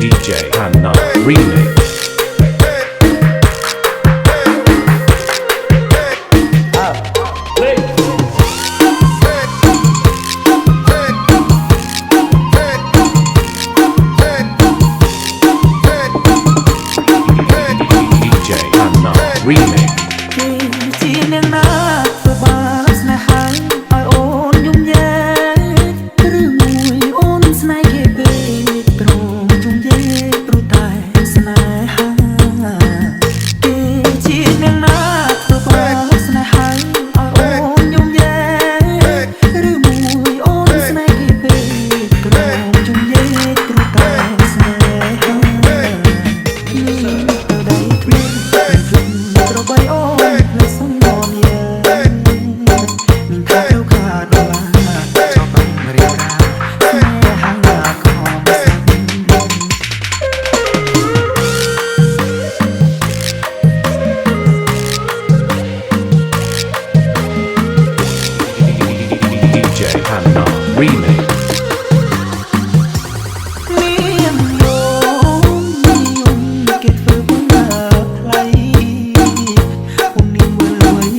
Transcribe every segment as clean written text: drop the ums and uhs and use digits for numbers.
DJ Hannah Remix. DJ Hannah Remix. ជានាងណាធ្វើបានស្នេហាឲ្យអូនយំយែឬមួយអូនស្នេហ៍គេពេកព្រមយំយែព្រោះតែស្នេហាគេជានាងណាធ្វើបានស្នេហាឲ្យអូនយំយែឬមួយអូនស្នេហ៍គេពេកព្រមយំយែព្រោះតែស្នេហាត្រូវបីអូនលើសំណនយានឹងខាត់ទៅខាត់ដល់ចប់រៀបការស្នេហាក៏មិនស្គាល់ DJ Hannah Remix. គេធ្វើបានផ្លៃអូននេះមើលលុយ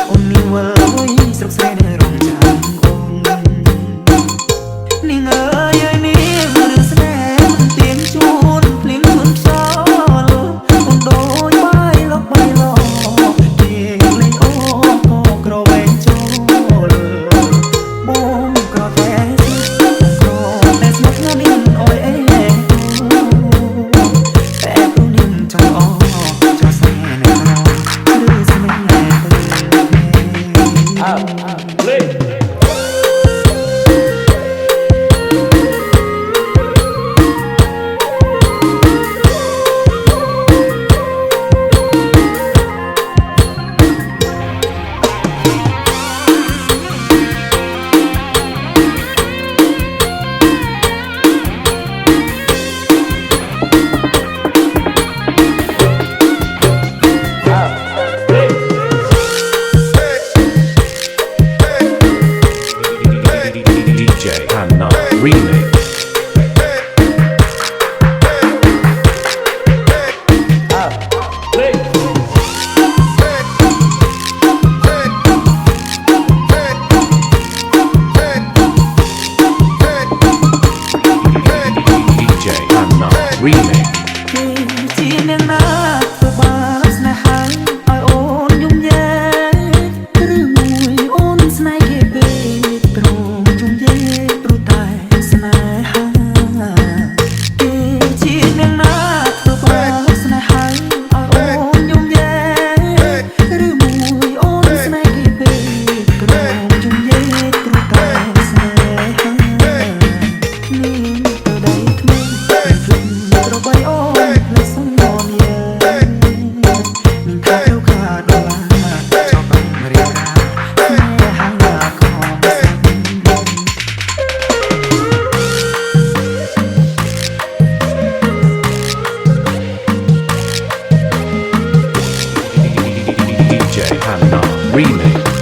អូននេះមើលលុយស្រុកស្រែនៅរងចាំអូននាងអើយនាងរឿងស្នេហ៍ទៀងជួនភ្លៀងខ្លួនខ្យល់អូនដូចបាយលោកបាយលោកទៀងលេងអូក៏ក្រវែងចូលបងក្រតែស្មោះនាងអើយតែព្រោះនាងចង់អស់ចង់ស្នេហ៍នៅក្រៅឬស្នេហ៍ទៅDJ Hannah Remix. DJ Hannah Remix. ជានាងណាធ្វើបានស្នេហាឲ្យអូនយំយែឬមួយអូនស្នេហ៍គេពេកព្រមយំយែព្រោះតែស្នេហាគេជានាងណាធ្វើបានស្នេហាឲ្យអូនយំយែឬមួយអូនស្នេហ៍គេពេកព្រមយំយែព្រោះតែស្នេហានាងទៅដៃថ្មីត្រូវបីអូនលើសំណនយានឹងខាត់ទៅខាត់ដល់ចប់រៀបការស្នេហាក៏មិនស្គាល់ DJ Hannah Remix.